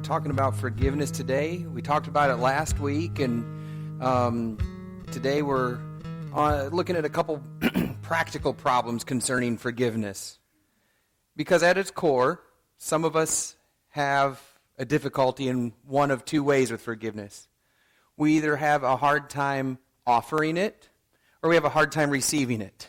talking about forgiveness today. We talked about it last week, and today we're looking at a couple practical problems concerning forgiveness. Because at its core, some of us have a difficulty in one of two ways with forgiveness. We either have a hard time offering it, or we have a hard time receiving it.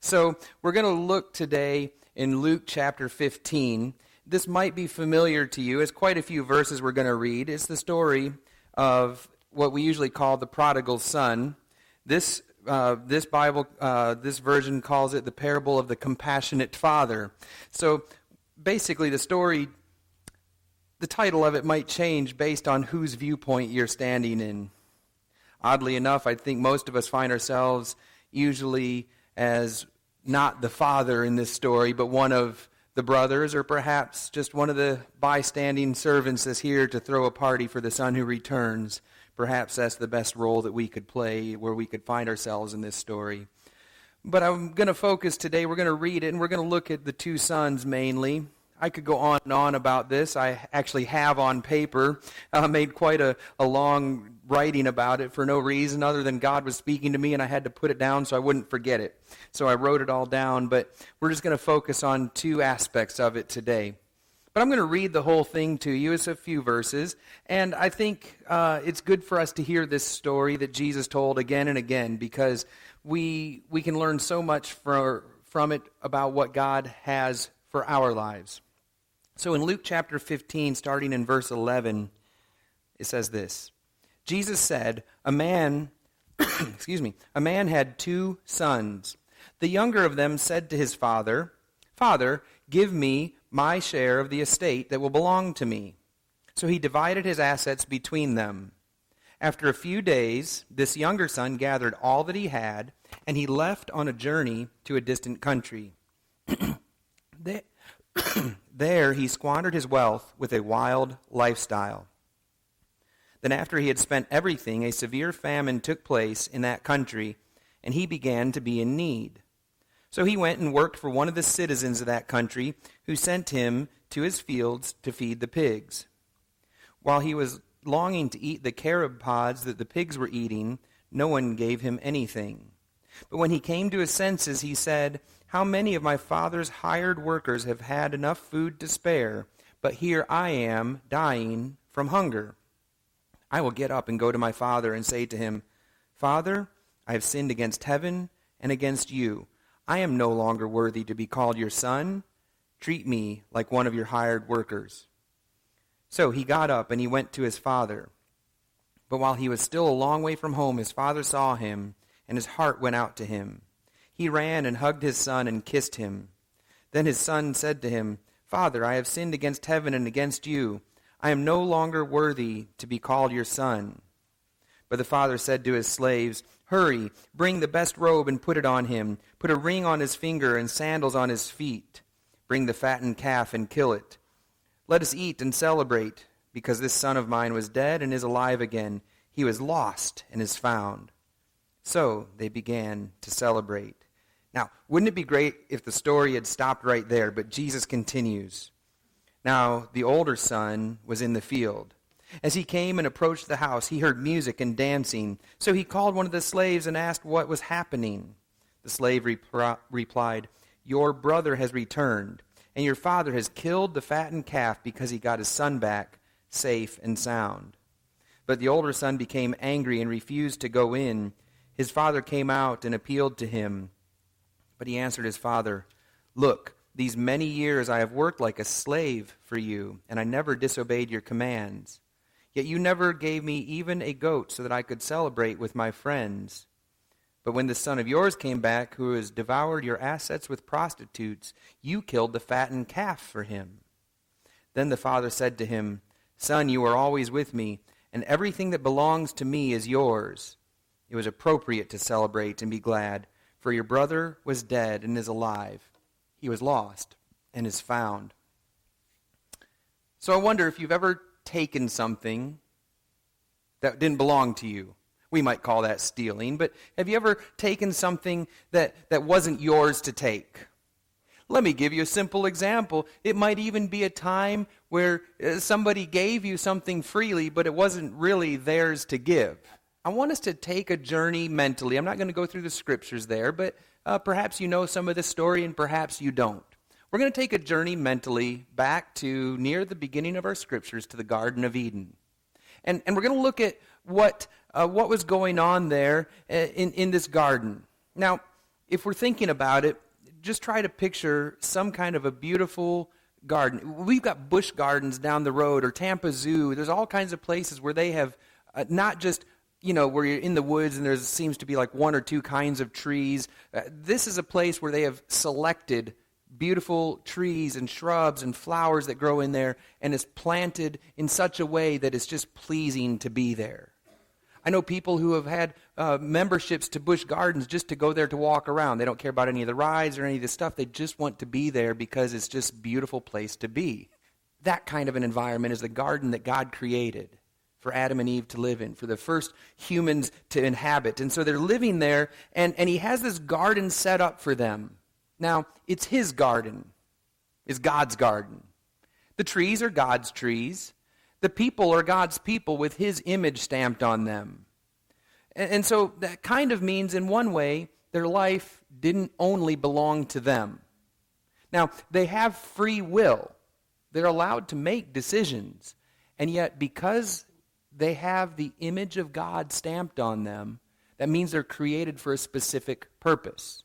So we're going to look today in Luke chapter 15. This might be familiar to you. It's quite a few verses we're going to read. It's the story of what we usually call the prodigal son. This version calls it the parable of the compassionate father. So basically the story, the title of it might change based on whose viewpoint you're standing in. Oddly enough, I think most of us find ourselves usually as not the father in this story, but one of the brothers, or perhaps just one of the bystanding servants that's here to throw a party for the son who returns. Perhaps that's the best role that we could play, where we could find ourselves in this story. But I'm going to focus today, we're going to read it, and we're going to look at the two sons mainly. I could go on and on about this. I actually have on paper made quite a long writing about it for no reason other than God was speaking to me and I had to put it down so I wouldn't forget it. So I wrote it all down, but we're just going to focus on two aspects of it today. But I'm going to read the whole thing to you. It's a few verses, and I think it's good for us to hear this story that Jesus told again and again, because we can learn so much from it about what God has for our lives. So in Luke chapter 15, starting in verse 11, it says this. Jesus said, a man had two sons. The younger of them said to his father, "Father, give me my share of the estate that will belong to me." So he divided his assets between them. After a few days, this younger son gathered all that he had, and he left on a journey to a distant country. There he squandered his wealth with a wild lifestyle. Then after he had spent everything, a severe famine took place in that country, and he began to be in need. So he went and worked for one of the citizens of that country, who sent him to his fields to feed the pigs. While he was longing to eat the carob pods that the pigs were eating, no one gave him anything. But when he came to his senses, he said, "How many of my father's hired workers have had enough food to spare, but here I am dying from hunger? I will get up and go to my father and say to him, 'Father, I have sinned against heaven and against you. I am no longer worthy to be called your son. Treat me like one of your hired workers.' So he got up and he went to his father. But while he was still a long way from home, his father saw him, and his heart went out to him. He ran and hugged his son and kissed him. Then his son said to him, 'Father, I have sinned against heaven and against you. I am no longer worthy to be called your son.' But the father said to his slaves, 'Hurry, bring the best robe and put it on him. Put a ring on his finger and sandals on his feet. Bring the fattened calf and kill it. Let us eat and celebrate, because this son of mine was dead and is alive again. He was lost and is found.' So they began to celebrate." Now, wouldn't it be great if the story had stopped right there, but Jesus continues. "Now, the older son was in the field. As he came and approached the house, he heard music and dancing. So he called one of the slaves and asked what was happening. The slave replied, 'Your brother has returned, and your father has killed the fattened calf because he got his son back safe and sound.' But the older son became angry and refused to go in. His father came out and appealed to him. But he answered his father, 'Look, these many years I have worked like a slave for you, and I never disobeyed your commands. Yet you never gave me even a goat so that I could celebrate with my friends. But when the son of yours came back, who has devoured your assets with prostitutes, you killed the fattened calf for him.' Then the father said to him, 'Son, you are always with me, and everything that belongs to me is yours. It was appropriate to celebrate and be glad, for your brother was dead and is alive. He was lost and is found.'" So I wonder if you've ever taken something that didn't belong to you. We might call that stealing, but have you ever taken something that wasn't yours to take? Let me give you a simple example. It might even be a time where somebody gave you something freely, but it wasn't really theirs to give. I want us to take a journey mentally. I'm not going to go through the scriptures there, but perhaps you know some of this story and perhaps you don't. We're going to take a journey mentally back to near the beginning of our scriptures to the Garden of Eden. And we're going to look at what was going on there in this garden. Now, if we're thinking about it, just try to picture some kind of a beautiful garden. We've got bush gardens down the road or Tampa Zoo. There's all kinds of places where they have not just, where you're in the woods and there seems to be like one or two kinds of trees. This is a place where they have selected beautiful trees and shrubs and flowers that grow in there and is planted in such a way that it's just pleasing to be there. I know people who have had memberships to Busch Gardens just to go there to walk around. They don't care about any of the rides or any of the stuff. They just want to be there because it's just a beautiful place to be. That kind of an environment is the garden that God created for Adam and Eve to live in, for the first humans to inhabit. And so they're living there, and he has this garden set up for them. Now, it's his garden. It's God's garden. The trees are God's trees. The people are God's people with his image stamped on them. And so that kind of means, in one way, their life didn't only belong to them. Now, they have free will. They're allowed to make decisions. And yet, because they have the image of God stamped on them, that means they're created for a specific purpose.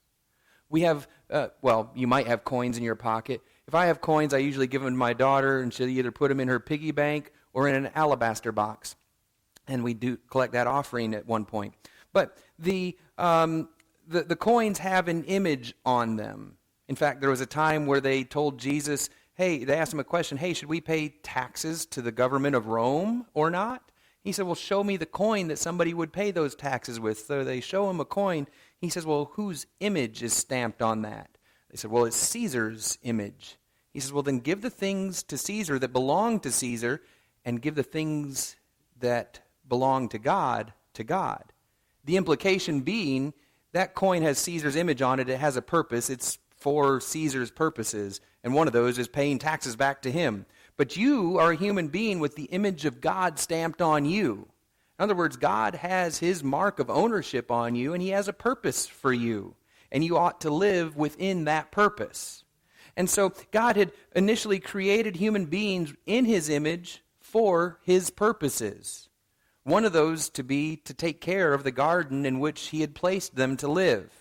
We have, you might have coins in your pocket. If I have coins, I usually give them to my daughter, and she'll either put them in her piggy bank or in an alabaster box. And we do collect that offering at one point. But the coins have an image on them. In fact, there was a time where they told Jesus, they asked him a question, should we pay taxes to the government of Rome or not? He said, well, show me the coin that somebody would pay those taxes with. So they show him a coin. He says, well, whose image is stamped on that? They said, well, it's Caesar's image. He says, well, then give the things to Caesar that belong to Caesar and give the things that belong to God to God. The implication being that coin has Caesar's image on it. It has a purpose. It's for Caesar's purposes. And one of those is paying taxes back to him. But you are a human being with the image of God stamped on you. In other words, God has his mark of ownership on you, and he has a purpose for you. And you ought to live within that purpose. And so God had initially created human beings in his image for his purposes. One of those to be to take care of the garden in which he had placed them to live.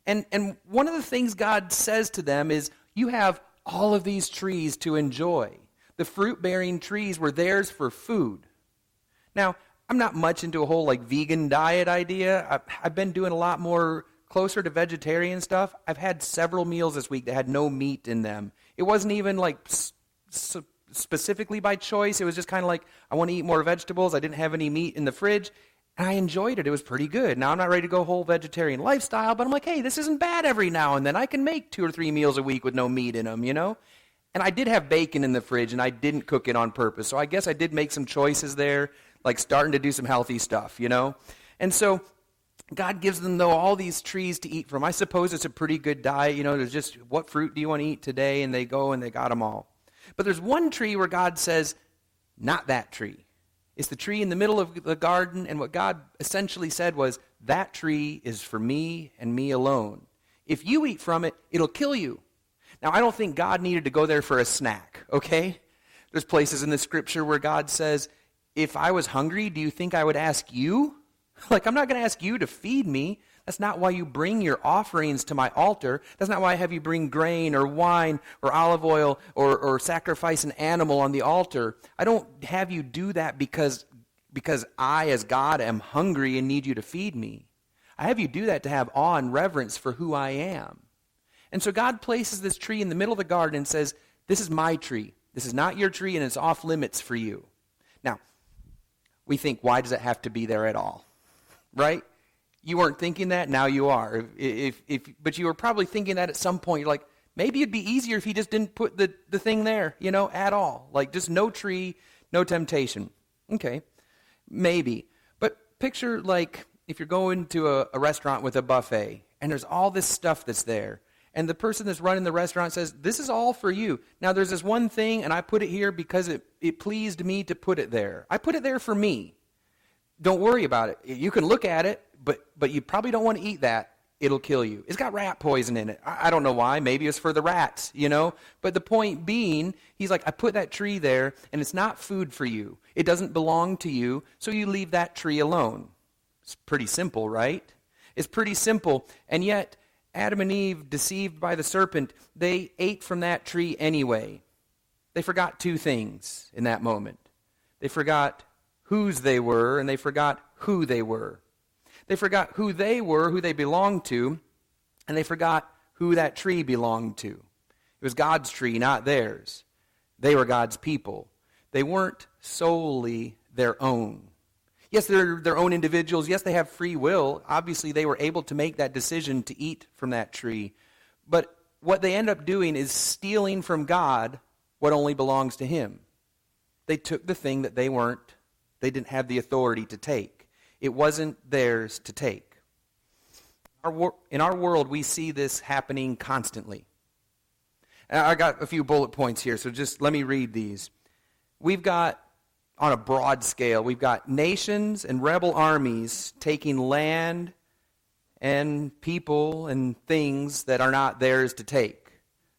And one of the things God says to them is, you have all of these trees to enjoy. The fruit-bearing trees were theirs for food. Now, I'm not much into a whole vegan diet idea. I've been doing a lot more closer to vegetarian stuff. I've had several meals this week that had no meat in them. It wasn't even specifically by choice. It was just kind of I want to eat more vegetables. I didn't have any meat in the fridge, and I enjoyed it. It was pretty good. Now, I'm not ready to go whole vegetarian lifestyle, but I'm hey, this isn't bad every now and then. I can make 2 or 3 meals a week with no meat in them, And I did have bacon in the fridge, and I didn't cook it on purpose. So I guess I did make some choices there, starting to do some healthy stuff, And so God gives them, though, all these trees to eat from. I suppose it's a pretty good diet. There's just, what fruit do you want to eat today? And they go and they got them all. But there's one tree where God says, not that tree. It's the tree in the middle of the garden, and what God essentially said was, that tree is for me and me alone. If you eat from it, it'll kill you. Now, I don't think God needed to go there for a snack, okay? There's places in the scripture where God says, if I was hungry, do you think I would ask you? I'm not going to ask you to feed me. That's not why you bring your offerings to my altar. That's not why I have you bring grain or wine or olive oil or sacrifice an animal on the altar. I don't have you do that because I, as God, am hungry and need you to feed me. I have you do that to have awe and reverence for who I am. And so God places this tree in the middle of the garden and says, this is my tree. This is not your tree, and it's off limits for you. Now, we think, why does it have to be there at all? Right? You weren't thinking that, now you are. But you were probably thinking that at some point. You're maybe it'd be easier if he just didn't put the thing there, at all. Just no tree, no temptation. Okay, maybe. But picture if you're going to a restaurant with a buffet, and there's all this stuff that's there. And the person that's running the restaurant says, this is all for you. Now, there's this one thing, and I put it here because it pleased me to put it there. I put it there for me. Don't worry about it. You can look at it, but you probably don't want to eat that. It'll kill you. It's got rat poison in it. I don't know why. Maybe it's for the rats, But the point being, he's like, I put that tree there, and it's not food for you. It doesn't belong to you, so you leave that tree alone. It's pretty simple, right? It's pretty simple. And yet, Adam and Eve, deceived by the serpent, they ate from that tree anyway. They forgot two things in that moment. They forgot whose they were, and they forgot who they were. They forgot who they were, who they belonged to, and they forgot who that tree belonged to. It was God's tree, not theirs. They were God's people. They weren't solely their own. Yes, they're their own individuals. Yes, they have free will. Obviously, they were able to make that decision to eat from that tree. But what they end up doing is stealing from God what only belongs to Him. They took the thing that they didn't have the authority to take. It wasn't theirs to take. In our world, we see this happening constantly. And I got a few bullet points here, so just let me read these. We've got, on a broad scale, we've got nations and rebel armies taking land and people and things that are not theirs to take.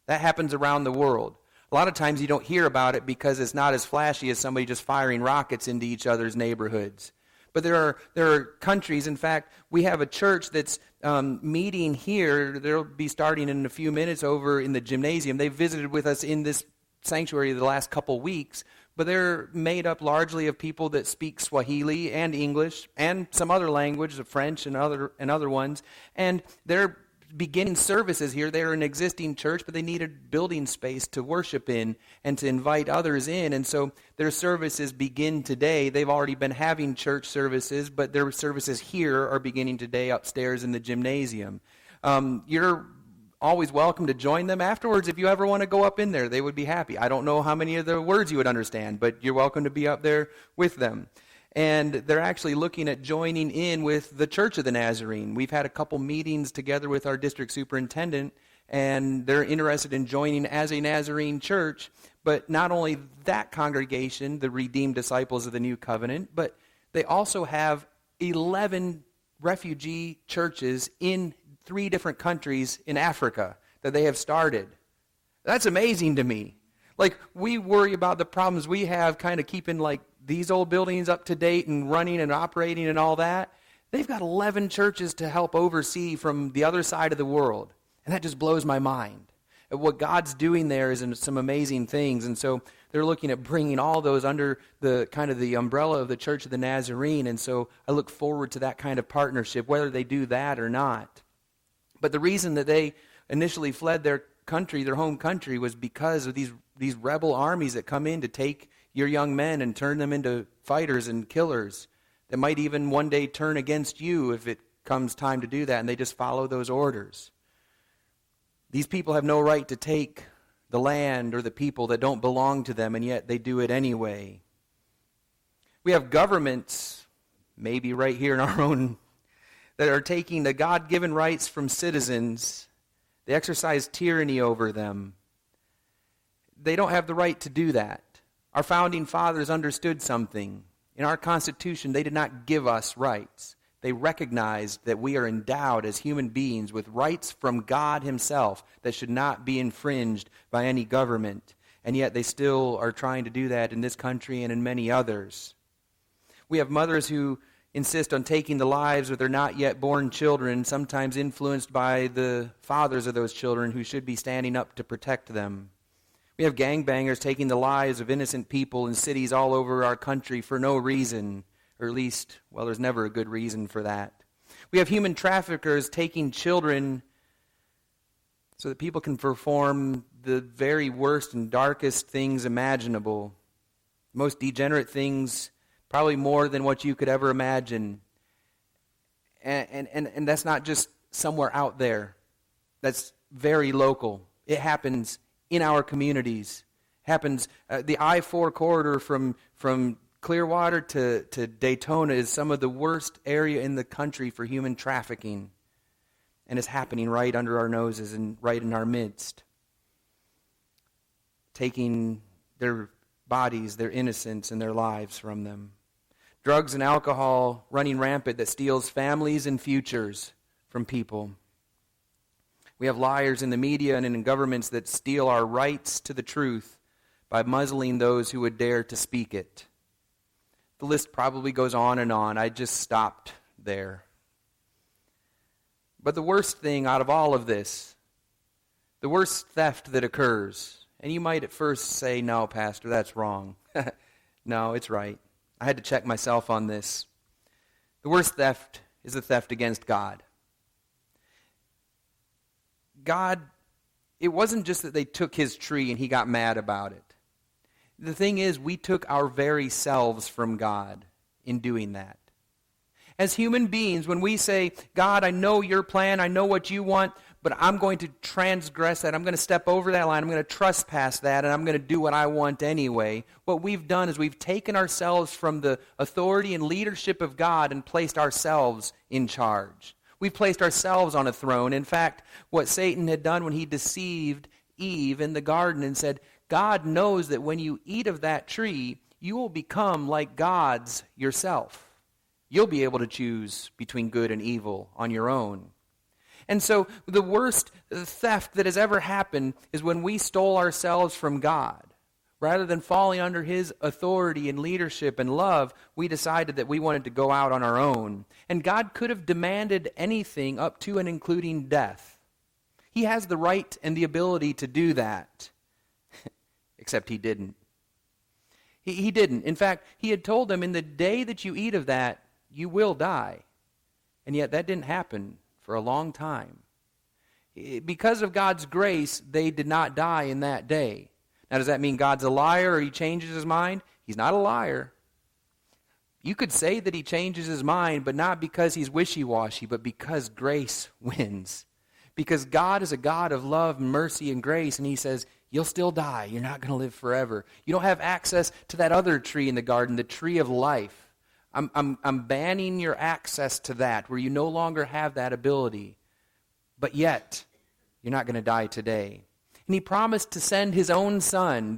That happens around the world. A lot of times you don't hear about it because it's not as flashy as somebody just firing rockets into each other's neighborhoods. But there are countries, in fact, we have a church that's meeting here. They'll be starting in a few minutes over in the gymnasium. They visited with us in this sanctuary the last couple weeks, but they're made up largely of people that speak Swahili and English and some other language, French and other ones, and they're beginning services here. They're an existing church, but they needed building space to worship in and to invite others in. And so their services begin today. They've already been having church services, but their services here are beginning today upstairs in the gymnasium. You're always welcome to join them afterwards if you ever want to go up in there. They would be happy. I don't know how many of the words you would understand, but you're welcome to be up there with them. And they're actually looking at joining in with the Church of the Nazarene. We've had a couple meetings together with our district superintendent, and they're interested in joining as a Nazarene church. But not only that congregation, the Redeemed Disciples of the New Covenant, but they also have 11 refugee churches in 3 different countries in Africa that they have started. That's amazing to me. Like, we worry about the problems we have kind of keeping, like, these old buildings up to date and running and operating and all that. They've got 11 churches to help oversee from the other side of the world. And that just blows my mind. What God's doing there is some amazing things. And so they're looking at bringing all those under the kind of the umbrella of the Church of the Nazarene. And so I look forward to that kind of partnership, whether they do that or not. But the reason that they initially fled their country, their home country, was because of these rebel armies that come in to take your young men and turn them into fighters and killers that might even one day turn against you if it comes time to do that, and they just follow those orders. These people have no right to take the land or the people that don't belong to them, and yet they do it anyway. We have governments, maybe right here in our own, that are taking the God-given rights from citizens. They exercise tyranny over them. They don't have the right to do that. Our founding fathers understood something. In our Constitution, they did not give us rights. They recognized that we are endowed as human beings with rights from God Himself that should not be infringed by any government. And yet they still are trying to do that in this country and in many others. We have mothers who insist on taking the lives of their not yet born children, sometimes influenced by the fathers of those children who should be standing up to protect them. We have gangbangers taking the lives of innocent people in cities all over our country for no reason, or at least, well, there's never a good reason for that. We have human traffickers taking children so that people can perform the very worst and darkest things imaginable, most degenerate things, probably more than what you could ever imagine. And that's not just somewhere out there. That's very local. It happens in our communities. Happens. The I-4 corridor from Clearwater to Daytona is some of the worst area in the country for human trafficking. and is happening right under our noses and right in our midst. Taking their bodies, their innocence, and their lives from them. Drugs and alcohol running rampant that steals families and futures from people. We have liars in the media and in governments that steal our rights to the truth by muzzling those who would dare to speak it. The list probably goes on and on. I just stopped there. But the worst thing out of all of this, the worst theft that occurs, and you might at first say, no, Pastor, that's wrong. No, it's right. I had to check myself on this. The worst theft is the theft against God. God, it wasn't just that they took his tree and he got mad about it. The thing is, we took our very selves from God in doing that. As human beings, when we say, God, I know your plan, I know what you want, but I'm going to transgress that, I'm going to step over that line, I'm going to trespass that, and I'm going to do what I want anyway, what we've done is we've taken ourselves from the authority and leadership of God and placed ourselves in charge. We've placed ourselves on a throne. In fact, what Satan had done when he deceived Eve in the garden and said, God knows that when you eat of that tree, you will become like gods yourself. You'll be able to choose between good and evil on your own. And so the worst theft that has ever happened is when we stole ourselves from God. Rather than falling under his authority and leadership and love, we decided that we wanted to go out on our own. And God could have demanded anything up to and including death. He has the right and the ability to do that. Except he didn't. He didn't. In fact, he had told them, in the day that you eat of that, you will die. And yet that didn't happen for a long time. Because of God's grace, they did not die in that day. Now, does that mean God's a liar or he changes his mind? He's not a liar. You could say that he changes his mind, but not because he's wishy-washy, but because grace wins. Because God is a God of love, mercy, and grace, and he says, you'll still die. You're not going to live forever. You don't have access to that other tree in the garden, the tree of life. I'm banning your access to that, where you no longer have that ability. But yet, you're not going to die today. And he promised to send his own son.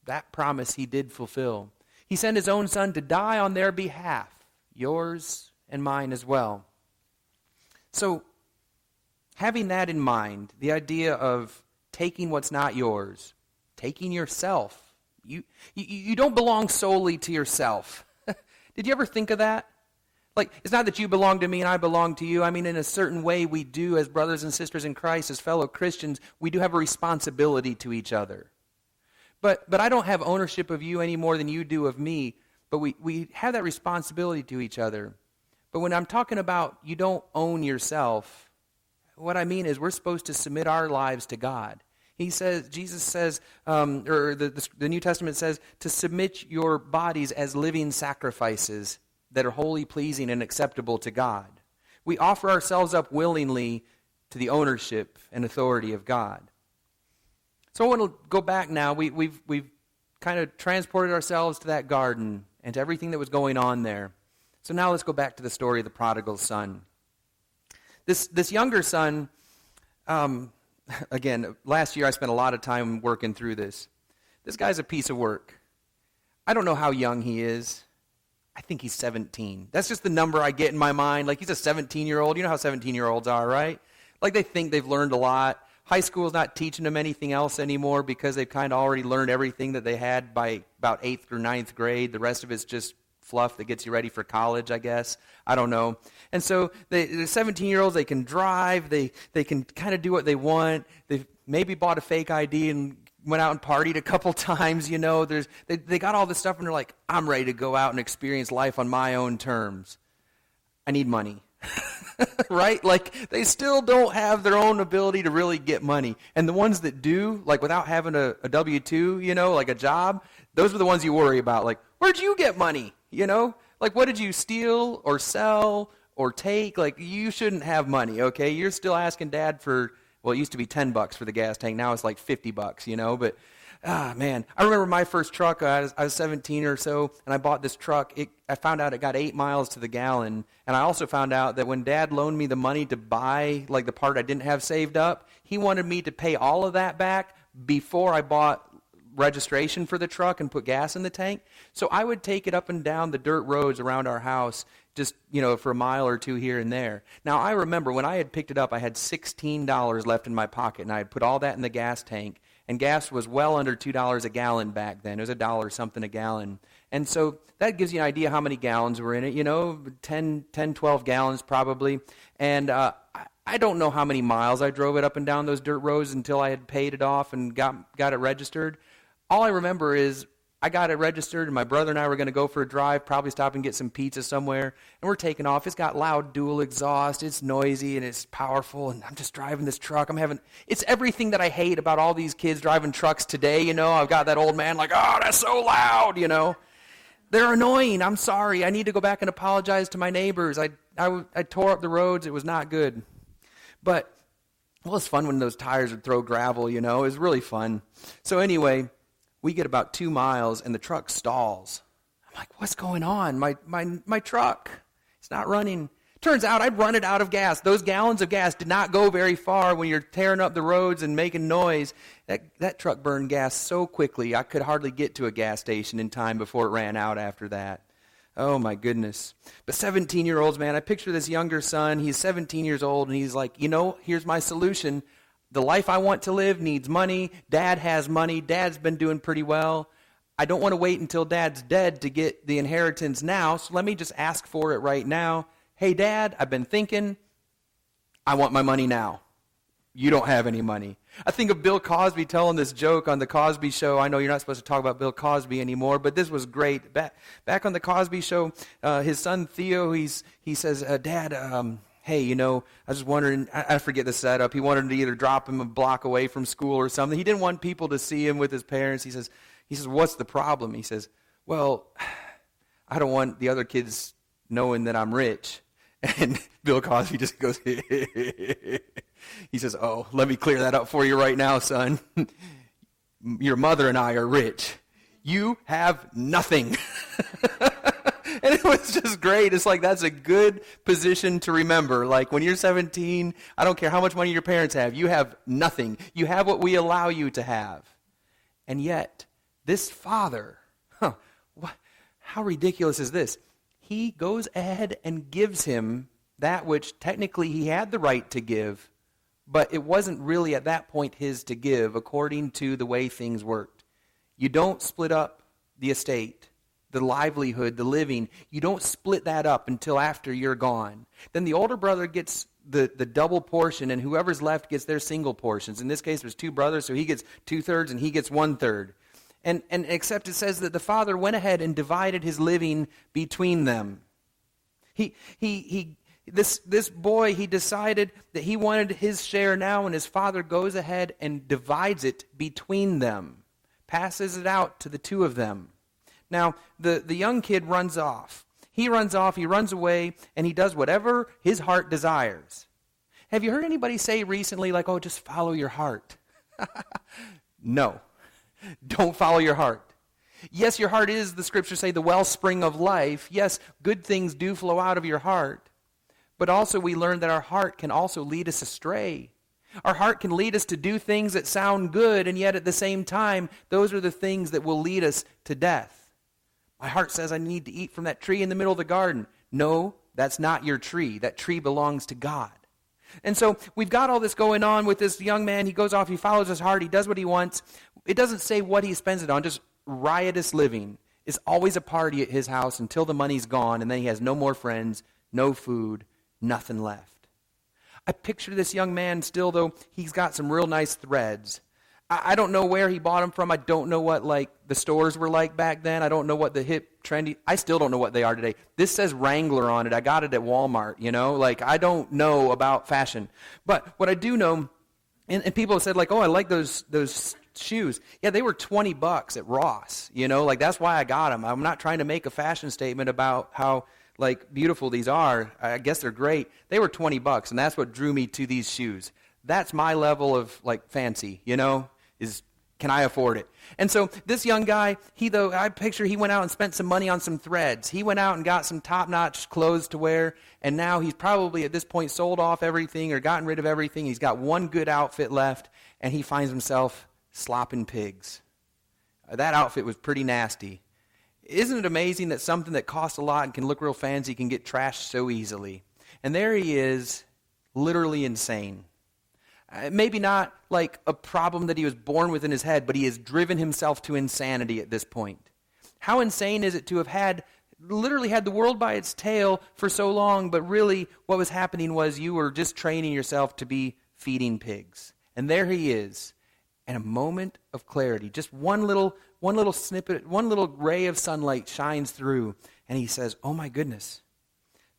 That promise he did fulfill. He sent his own son to die on their behalf, yours and mine as well. So, having that in mind, the idea of taking what's not yours, taking yourself. You don't belong solely to yourself. Did you ever think of that? Like, it's not that you belong to me and I belong to you. I mean, in a certain way we do as brothers and sisters in Christ, as fellow Christians, we do have a responsibility to each other. But I don't have ownership of you any more than you do of me. But we have that responsibility to each other. But when I'm talking about you don't own yourself, what I mean is we're supposed to submit our lives to God. He says, Jesus says, or the New Testament says, to submit your bodies as living sacrifices that are wholly pleasing and acceptable to God. We offer ourselves up willingly to the ownership and authority of God. So I want to go back now. We've kind of transported ourselves to that garden and to everything that was going on there. So now let's go back to the story of the prodigal son. This younger son, again, last year I spent a lot of time working through this. This guy's a piece of work. I don't know how young he is. I think he's 17. That's just the number I get in my mind. Like, he's a 17-year-old. You know how 17-year-olds are, right? Like, they think they've learned a lot. High school's not teaching them anything else anymore because they've kind of already learned everything that they had by about 8th or 9th grade. The rest of it's just fluff that gets you ready for college, I guess. I don't know. And so they're 17-year-olds. They can drive. They can kind of do what they want. They've maybe bought a fake ID and went out and partied a couple times, you know. They got all this stuff, and they're like, I'm ready to go out and experience life on my own terms. I need money. Right? Like, they still don't have their own ability to really get money. And the ones that do, like without having a W-2, you know, like a job, those are the ones you worry about. Like, where'd you get money? You know? Like, what did you steal or sell or take? Like, you shouldn't have money, okay? You're still asking Dad for, well, it used to be $10 for the gas tank. Now it's like $50, you know? But Man, I remember my first truck. I was 17 or so, and I bought this truck. I found out it got 8 miles to the gallon, and I also found out that when Dad loaned me the money to buy like the part I didn't have saved up, he wanted me to pay all of that back before I bought registration for the truck and put gas in the tank. So I would take it up and down the dirt roads around our house, just, for a mile or two here and there. Now, I remember when I had picked it up, I had $16 left in my pocket, and I had put all that in the gas tank. And gas was well under $2 a gallon back then. It was $1 something a gallon. And so that gives you an idea how many gallons were in it, 10, 12 gallons probably. And I don't know how many miles I drove it up and down those dirt roads until I had paid it off and got it registered. All I remember is I got it registered, and my brother and I were going to go for a drive, probably stop and get some pizza somewhere, and we're taking off. It's got loud dual exhaust. It's noisy, and it's powerful, and I'm just driving this truck. It's everything that I hate about all these kids driving trucks today, I've got that old man like, oh, that's so loud, They're annoying. I'm sorry. I need to go back and apologize to my neighbors. I tore up the roads. It was not good. But, it's fun when those tires would throw gravel, It was really fun. So anyway, we get about 2 miles, and the truck stalls. I'm like, what's going on? My truck, it's not running. Turns out I'd run it out of gas. Those gallons of gas did not go very far when you're tearing up the roads and making noise. That truck burned gas so quickly, I could hardly get to a gas station in time before it ran out after that. Oh, my goodness. But 17-year-olds, man, I picture this younger son. He's 17 years old, and he's like, here's my solution. The life I want to live needs money. Dad has money. Dad's been doing pretty well. I don't want to wait until Dad's dead to get the inheritance now, so let me just ask for it right now. Hey, Dad, I've been thinking. I want my money now. You don't have any money. I think of Bill Cosby telling this joke on the Cosby Show. I know you're not supposed to talk about Bill Cosby anymore, but this was great. Back on the Cosby Show, his son Theo, he says, Dad, hey, I was just wondering, I forget the setup. He wanted to either drop him a block away from school or something. He didn't want people to see him with his parents. He says, what's the problem? He says, well, I don't want the other kids knowing that I'm rich. And Bill Cosby just goes, he says, oh, let me clear that up for you right now, son. Your mother and I are rich. You have nothing. And it was just great. It's like, that's a good position to remember. Like, when you're 17, I don't care how much money your parents have. You have nothing. You have what we allow you to have. And yet, this father, how ridiculous is this? He goes ahead and gives him that which technically he had the right to give, but it wasn't really at that point his to give according to the way things worked. You don't split up the estate, the livelihood, the living. You don't split that up until after you're gone. Then the older brother gets the double portion, and whoever's left gets their single portions. In this case, there's 2 brothers, so he gets 2/3 and he gets 1/3. And except it says that the father went ahead and divided his living between them. This boy, he decided that he wanted his share now, and his father goes ahead and divides it between them, passes it out to the 2 of them. Now, the young kid runs off. He runs away, and he does whatever his heart desires. Have you heard anybody say recently, like, oh, just follow your heart? No. Don't follow your heart. Yes, your heart is, the scriptures say, the wellspring of life. Yes, good things do flow out of your heart. But also we learn that our heart can also lead us astray. Our heart can lead us to do things that sound good, and yet at the same time, those are the things that will lead us to death. My heart says I need to eat from that tree in the middle of the garden. No, that's not your tree. That tree belongs to God. And so we've got all this going on with this young man. He goes off, he follows his heart, he does what he wants. It doesn't say what he spends it on, just riotous living. It's always a party at his house until the money's gone, and then he has no more friends, no food, nothing left. I picture this young man still, though, he's got some real nice threads. I don't know where he bought them from. I don't know what the stores were like back then. I don't know what the hip, trendy, I still don't know what they are today. This says Wrangler on it. I got it at Walmart, I don't know about fashion. But what I do know, and people have said oh, I like those shoes. Yeah, they were $20 at Ross, that's why I got them. I'm not trying to make a fashion statement about how beautiful these are. I guess they're great. They were $20, and that's what drew me to these shoes. That's my level of fancy, is Can I afford it? And so this young guy, I picture he went out and spent some money on some threads. He went out and got some top-notch clothes to wear, and now he's probably at this point sold off everything or gotten rid of everything. He's got one good outfit left, and he finds himself slopping pigs. That outfit was pretty nasty. Isn't it amazing that something that costs a lot and can look real fancy can get trashed so easily? And there he is, literally insane. Maybe not like a problem that he was born with in his head, but he has driven himself to insanity at this point. How insane is it to have literally had the world by its tail for so long, but really what was happening was you were just training yourself to be feeding pigs. And there he is, and a moment of clarity, just one little snippet, one little ray of sunlight shines through, and he says, oh my goodness,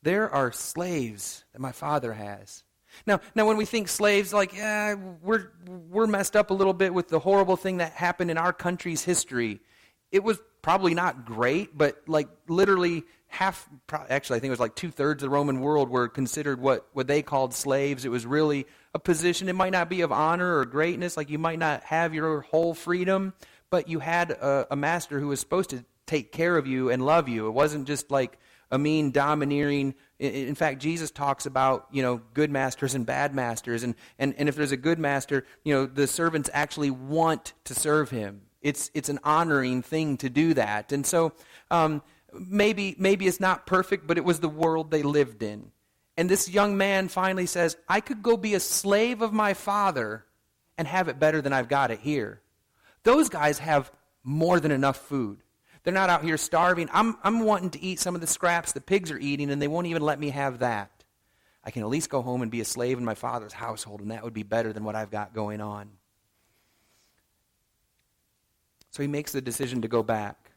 there are slaves that my father has. Now, when we think slaves, like, we're messed up a little bit with the horrible thing that happened in our country's history. It was probably not great, but like literally actually I think it was like 2/3 of the Roman world were considered what they called slaves. It was really a position. It might not be of honor or greatness, like you might not have your whole freedom, but you had a master who was supposed to take care of you and love you. It wasn't just like a mean, domineering. In fact, Jesus talks about, good masters and bad masters. And if there's a good master, the servants actually want to serve him. It's an honoring thing to do that. And so maybe it's not perfect, but it was the world they lived in. And this young man finally says, I could go be a slave of my father and have it better than I've got it here. Those guys have more than enough food. They're not out here starving. I'm wanting to eat some of the scraps the pigs are eating, and they won't even let me have that. I can at least go home and be a slave in my father's household, and that would be better than what I've got going on. So he makes the decision to go back.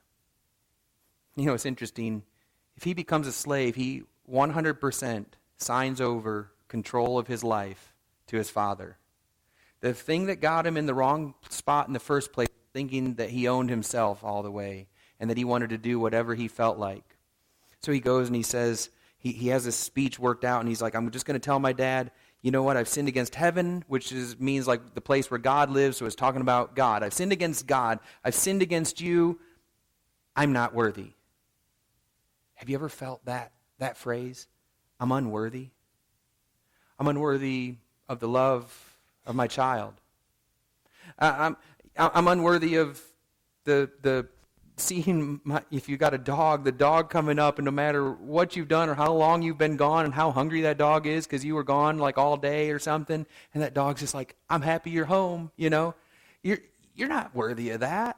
It's interesting. If he becomes a slave, he 100% signs over control of his life to his father. The thing that got him in the wrong spot in the first place, thinking that he owned himself all the way, and that he wanted to do whatever he felt like. So he goes and he says, he has this speech worked out, and he's like, I'm just going to tell my dad, you know what, I've sinned against heaven, which means like the place where God lives, so it's talking about God. I've sinned against God. I've sinned against you. I'm not worthy. Have you ever felt that phrase? I'm unworthy. I'm unworthy of the love of my child. I'm unworthy of the seeing, if you got a dog, the dog coming up, and no matter what you've done or how long you've been gone and how hungry that dog is because you were gone like all day or something, and that dog's just like, I'm happy you're home, You're not worthy of that.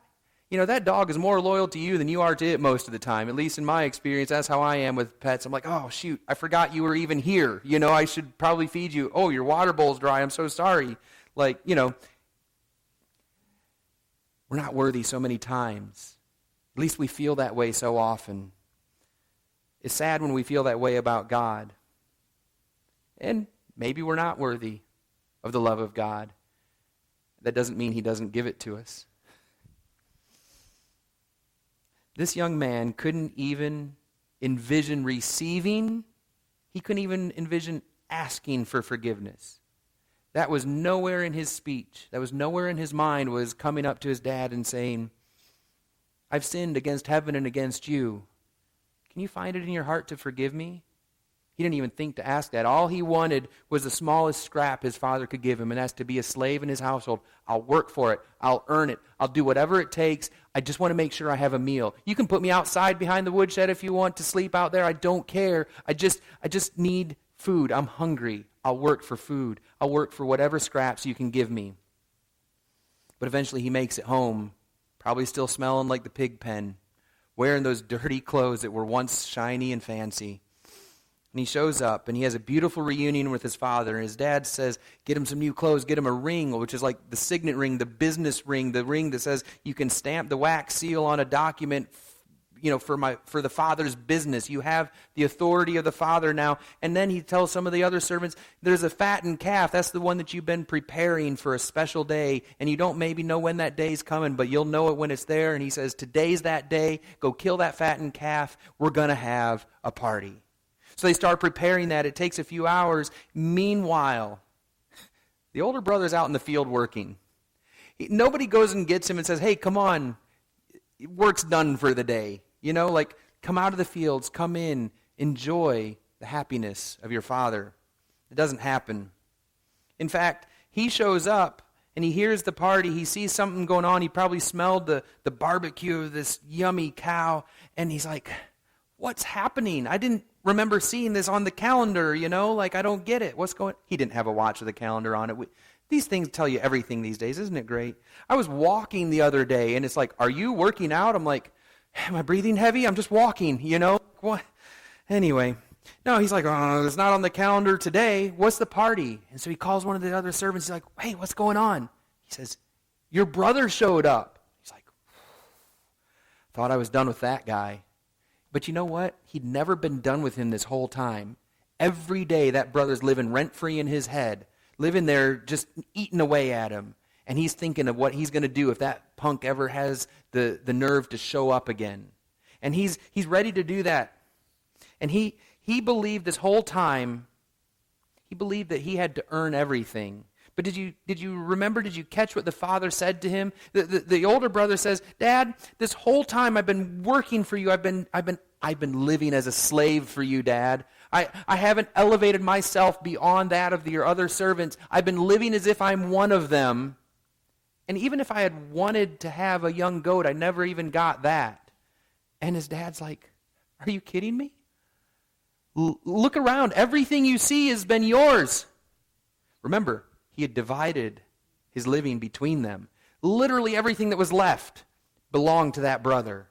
That dog is more loyal to you than you are to it most of the time. At least in my experience, that's how I am with pets. I'm like, oh, shoot, I forgot you were even here. I should probably feed you. Oh, your water bowl's dry. I'm so sorry. Like, we're not worthy so many times. At least we feel that way so often. It's sad when we feel that way about God. And maybe we're not worthy of the love of God. That doesn't mean he doesn't give it to us. This young man couldn't even envision receiving. He couldn't even envision asking for forgiveness. That was nowhere in his speech. That was nowhere in his mind, was coming up to his dad and saying, I've sinned against heaven and against you. Can you find it in your heart to forgive me? He didn't even think to ask that. All he wanted was the smallest scrap his father could give him, and that's to be a slave in his household. I'll work for it. I'll earn it. I'll do whatever it takes. I just want to make sure I have a meal. You can put me outside behind the woodshed if you want to sleep out there. I don't care. I just need food. I'm hungry. I'll work for food. I'll work for whatever scraps you can give me. But eventually he makes it home, probably still smelling like the pig pen, wearing those dirty clothes that were once shiny and fancy. And he shows up, and he has a beautiful reunion with his father. And his dad says, get him some new clothes, get him a ring, which is like the signet ring, the business ring, the ring that says you can stamp the wax seal on a document, for the father's business. You have the authority of the father now. And then he tells some of the other servants, there's a fattened calf. That's the one that you've been preparing for a special day. And you don't maybe know when that day's coming, but you'll know it when it's there. And he says, today's that day. Go kill that fattened calf. We're going to have a party. So they start preparing that. It takes a few hours. Meanwhile, the older brother's out in the field working. Nobody goes and gets him and says, hey, come on, work's done for the day. Like, come out of the fields, come in, enjoy the happiness of your Father. It doesn't happen. In fact, he shows up and he hears the party. He sees something going on. He probably smelled the barbecue of this yummy cow. And he's like, what's happening? I didn't remember seeing this on the calendar, Like, I don't get it. What's going on? He didn't have a watch with a calendar on it. These things tell you everything these days. Isn't it great? I was walking the other day, and it's like, are you working out? I'm like, am I breathing heavy? I'm just walking, What? Anyway. No, he's like, oh, it's not on the calendar today. What's the party? And so he calls one of the other servants. He's like, hey, what's going on? He says, your brother showed up. He's like, thought I was done with that guy. But you know what? He'd never been done with him this whole time. Every day that brother's living rent-free in his head, living there just eating away at him. And he's thinking of what he's going to do if that punk ever has the nerve to show up again. And he's ready to do that. And he believed this whole time, he believed that he had to earn everything. But did you remember, did you catch what the father said to him? The older brother says, Dad, this whole time I've been working for you. I've been living as a slave for you, Dad. I haven't elevated myself beyond that of your other servants. I've been living as if I'm one of them. And even if I had wanted to have a young goat, I never even got that. And his dad's like, are you kidding me? Look around. Everything you see has been yours. Remember, he had divided his living between them. Literally everything that was left belonged to that brother.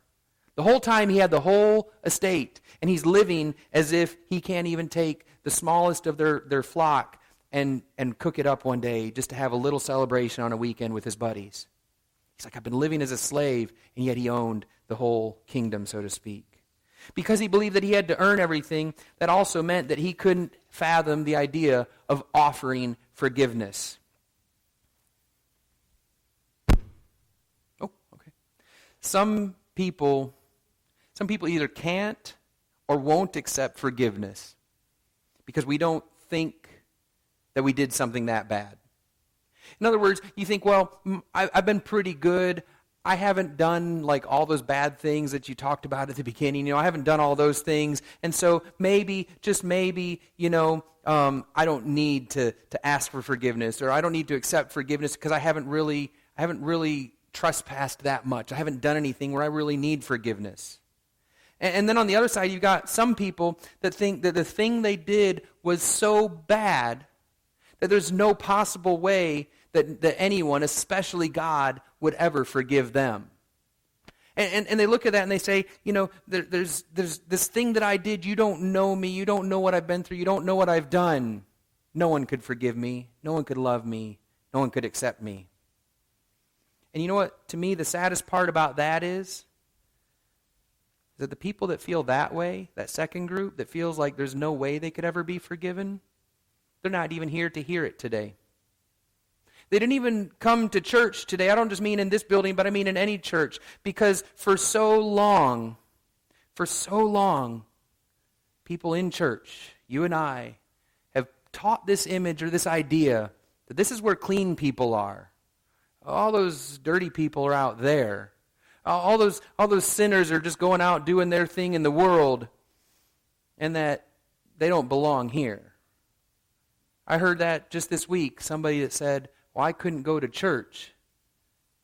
The whole time he had the whole estate, and he's living as if he can't even take the smallest of their flock and cook it up one day just to have a little celebration on a weekend with his buddies. He's like, I've been living as a slave, and yet he owned the whole kingdom, so to speak. Because he believed that he had to earn everything, that also meant that he couldn't fathom the idea of offering forgiveness. Oh, okay. Some people either can't or won't accept forgiveness because we don't think that we did something that bad. In other words, you think, well, I've been pretty good. I haven't done like all those bad things that you talked about at the beginning. I haven't done all those things. And so maybe, just maybe, I don't need to ask for forgiveness, or I don't need to accept forgiveness because I haven't really trespassed that much. I haven't done anything where I really need forgiveness. And then on the other side, you've got some people that think that the thing they did was so bad that there's no possible way that anyone, especially God, would ever forgive them. And they look at that and they say, there's this thing that I did. You don't know me. You don't know what I've been through. You don't know what I've done. No one could forgive me. No one could love me. No one could accept me. And you know what? To me, the saddest part about that is that the people that feel that way, that second group that feels like there's no way they could ever be forgiven, they're not even here to hear it today. They didn't even come to church today. I don't just mean in this building, but I mean in any church. Because for so long, people in church, you and I, have taught this image or this idea that this is where clean people are. All those dirty people are out there. All those sinners are just going out doing their thing in the world, and that they don't belong here. I heard that just this week. Somebody that said, well, I couldn't go to church.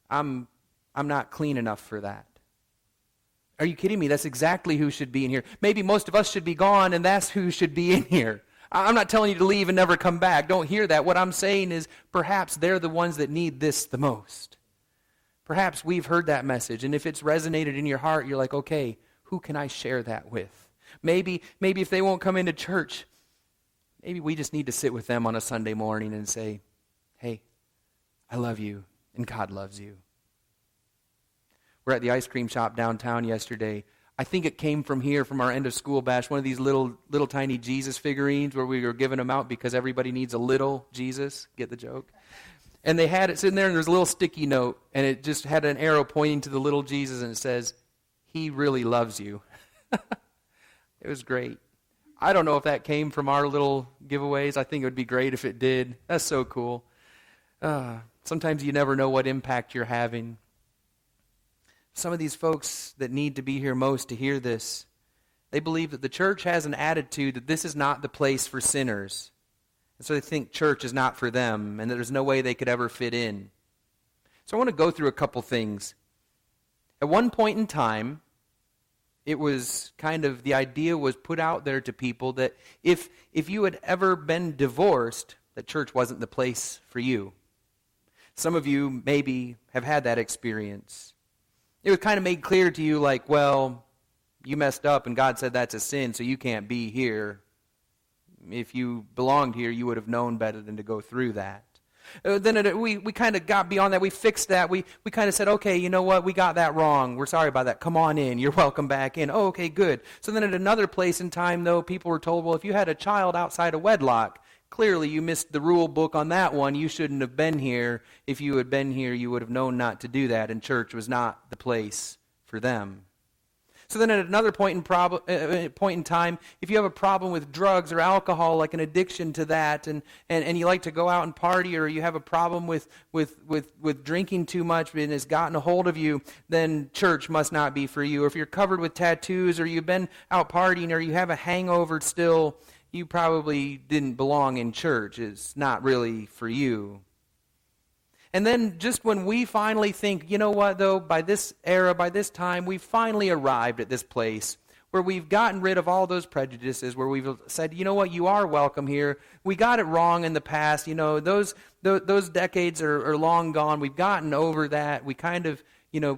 I'm not clean enough for that. Are you kidding me? That's exactly who should be in here. Maybe most of us should be gone, and that's who should be in here. I'm not telling you to leave and never come back. Don't hear that. What I'm saying is perhaps they're the ones that need this the most. Perhaps we've heard that message, and if it's resonated in your heart, you're like, okay, who can I share that with? Maybe if they won't come into church, maybe we just need to sit with them on a Sunday morning and say, hey, I love you, and God loves you. We're at the ice cream shop downtown yesterday. I think it came from here, from our end of school bash, one of these little tiny Jesus figurines where we were giving them out because everybody needs a little Jesus. Get the joke? And they had it sitting there, and there's a little sticky note, and it just had an arrow pointing to the little Jesus, and it says, he really loves you. It was great. I don't know if that came from our little giveaways. I think it would be great if it did. That's so cool. Sometimes you never know what impact you're having. Some of these folks that need to be here most to hear this, they believe that the church has an attitude that this is not the place for sinners. And so they think church is not for them and that there's no way they could ever fit in. So I want to go through a couple things. At one point in time, it was kind of, the idea was put out there to people that if you had ever been divorced, that church wasn't the place for you. Some of you maybe have had that experience. It was kind of made clear to you like, well, you messed up and God said that's a sin, so you can't be here. If you belonged here, you would have known better than to go through that. Then we kind of got beyond that. We fixed that. We kind of said, okay, you know what? We got that wrong. We're sorry about that. Come on in. You're welcome back in. Oh, okay, good. So then at another place in time, though, people were told, well, if you had a child outside of wedlock, clearly you missed the rule book on that one. You shouldn't have been here. If you had been here, you would have known not to do that, and church was not the place for them. So then at another point in time, if you have a problem with drugs or alcohol, like an addiction to that, and you like to go out and party, or you have a problem with drinking too much and it's gotten a hold of you, then church must not be for you. Or if you're covered with tattoos, or you've been out partying, or you have a hangover still, you probably didn't belong in church. It's not really for you. And then just when we finally think, you know what, though, by this era, by this time, we've finally arrived at this place where we've gotten rid of all those prejudices, where we've said, you know what, you are welcome here. We got it wrong in the past. You know, those decades are long gone. We've gotten over that. We kind of,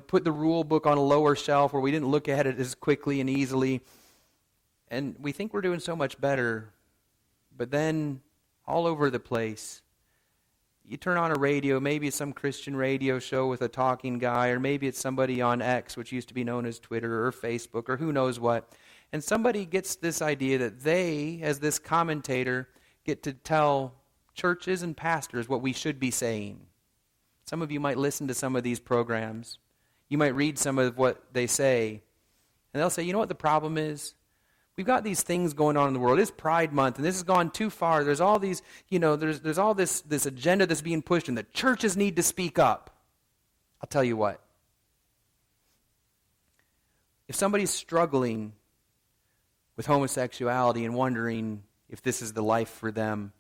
put the rule book on a lower shelf where we didn't look at it as quickly and easily. And we think we're doing so much better. But then, all over the place, you turn on a radio, maybe it's some Christian radio show with a talking guy, or maybe it's somebody on X, which used to be known as Twitter or Facebook or who knows what, and somebody gets this idea that they, as this commentator, get to tell churches and pastors what we should be saying. Some of you might listen to some of these programs. You might read some of what they say, and they'll say, you know what the problem is? We've got these things going on in the world. It's Pride Month, and this has gone too far. There's all these, there's all this agenda that's being pushed, and the churches need to speak up. I'll tell you what. If somebody's struggling with homosexuality and wondering if this is the life for them,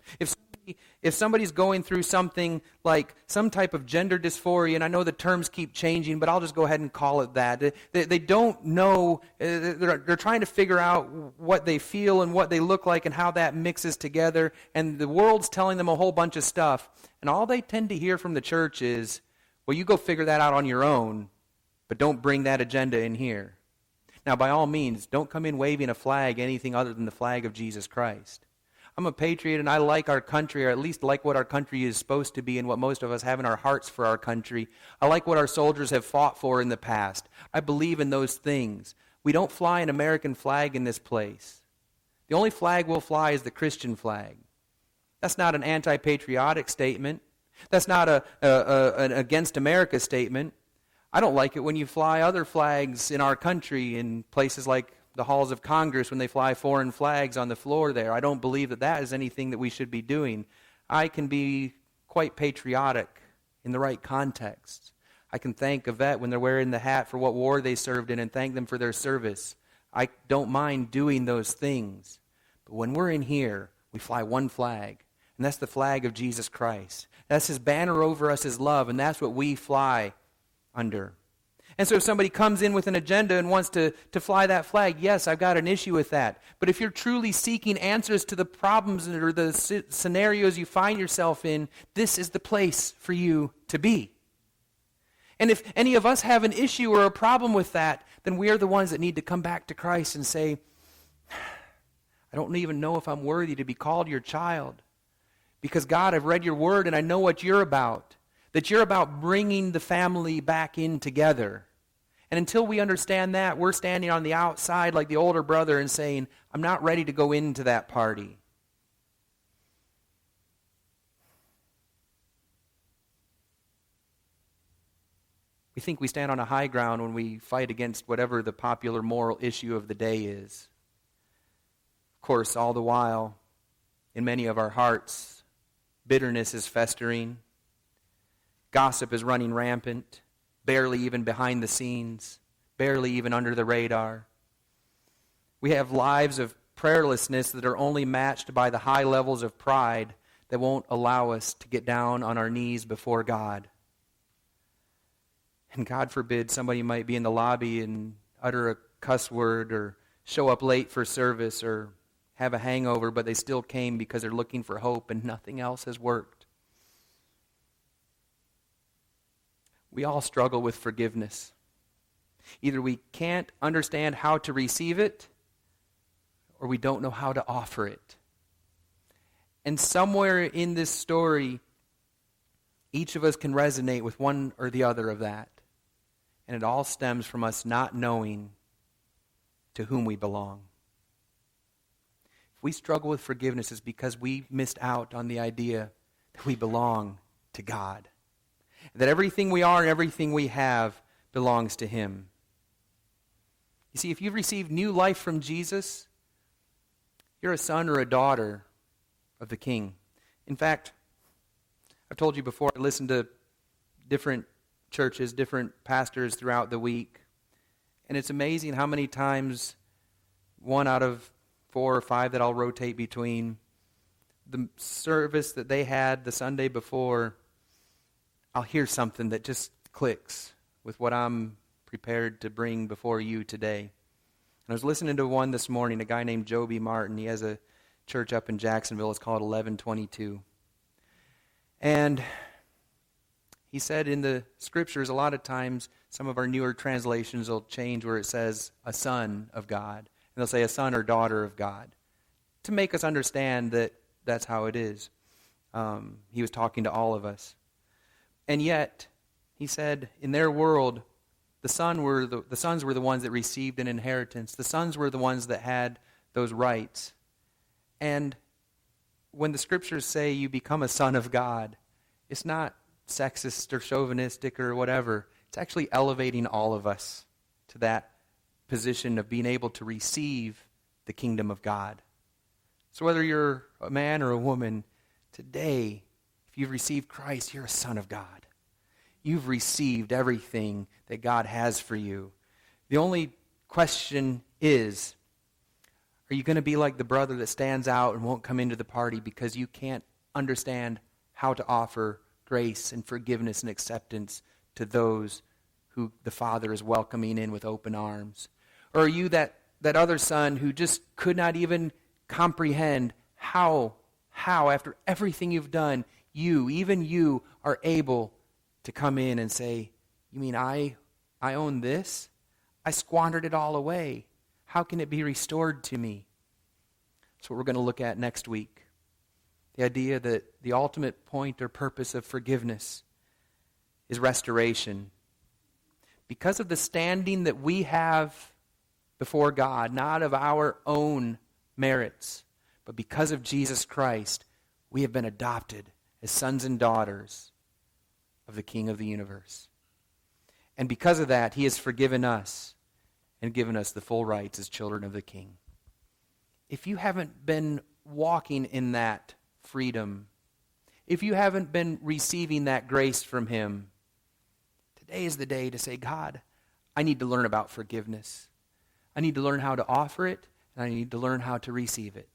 if somebody's going through something like some type of gender dysphoria, and I know the terms keep changing, but I'll just go ahead and call it that. They don't know, they're trying to figure out what they feel and what they look like and how that mixes together, and the world's telling them a whole bunch of stuff, and all they tend to hear from the church is, well, you go figure that out on your own, but don't bring that agenda in here. Now, by all means, don't come in waving a flag, anything other than the flag of Jesus Christ. I'm a patriot, and I like our country, or at least like what our country is supposed to be and what most of us have in our hearts for our country. I like what our soldiers have fought for in the past. I believe in those things. We don't fly an American flag in this place. The only flag we'll fly is the Christian flag. That's not an anti-patriotic statement. That's not an against America statement. I don't like it when you fly other flags in our country in places like the halls of Congress when they fly foreign flags on the floor there. I don't believe that is anything that we should be doing. I can be quite patriotic in the right context. I can thank a vet when they're wearing the hat for what war they served in and thank them for their service. I don't mind doing those things. But when we're in here, we fly one flag, and that's the flag of Jesus Christ. That's his banner over us, his love, and that's what we fly under. And so if somebody comes in with an agenda and wants to fly that flag, yes, I've got an issue with that. But if you're truly seeking answers to the problems or the scenarios you find yourself in, this is the place for you to be. And if any of us have an issue or a problem with that, then we are the ones that need to come back to Christ and say, I don't even know if I'm worthy to be called your child. Because God, I've read your word and I know what you're about. That you're about bringing the family back in together. And until we understand that, we're standing on the outside like the older brother and saying, I'm not ready to go into that party. We think we stand on a high ground when we fight against whatever the popular moral issue of the day is. Of course, all the while, in many of our hearts, bitterness is festering. Gossip is running rampant, barely even behind the scenes, barely even under the radar. We have lives of prayerlessness that are only matched by the high levels of pride that won't allow us to get down on our knees before God. And God forbid somebody might be in the lobby and utter a cuss word or show up late for service or have a hangover, but they still came because they're looking for hope and nothing else has worked. We all struggle with forgiveness. Either we can't understand how to receive it or we don't know how to offer it. And somewhere in this story, each of us can resonate with one or the other of that. And it all stems from us not knowing to whom we belong. If we struggle with forgiveness, it's because we missed out on the idea that we belong to God. That everything we are and everything we have belongs to Him. You see, if you've received new life from Jesus, you're a son or a daughter of the King. In fact, I've told you before, I listened to different churches, different pastors throughout the week. And it's amazing how many times, 1 out of 4 or 5 that I'll rotate between, the service that they had the Sunday before, I'll hear something that just clicks with what I'm prepared to bring before you today. And I was listening to one this morning, a guy named Joby Martin. He has a church up in Jacksonville. It's called 1122. And he said in the scriptures, a lot of times, some of our newer translations will change where it says a son of God. And they'll say a son or daughter of God to make us understand that that's how it is. He was talking to all of us. And yet, he said, in their world, the sons were the ones that received an inheritance. The sons were the ones that had those rights. And when the scriptures say you become a son of God, it's not sexist or chauvinistic or whatever. It's actually elevating all of us to that position of being able to receive the kingdom of God. So whether you're a man or a woman, today, if you've received Christ, you're a son of God. You've received everything that God has for you. The only question is, are you going to be like the brother that stands out and won't come into the party because you can't understand how to offer grace and forgiveness and acceptance to those who the Father is welcoming in with open arms? Or are you that other son who just could not even comprehend how after everything you've done, even you are able to come in and say, you mean I own this? I squandered it all away. How can it be restored to me? That's what we're going to look at next week. The idea that the ultimate point or purpose of forgiveness is restoration. Because of the standing that we have before God, not of our own merits, but because of Jesus Christ, we have been adopted as sons and daughters of the King of the universe. And because of that, He has forgiven us and given us the full rights as children of the King. If you haven't been walking in that freedom, if you haven't been receiving that grace from Him, today is the day to say, God, I need to learn about forgiveness. I need to learn how to offer it, and I need to learn how to receive it.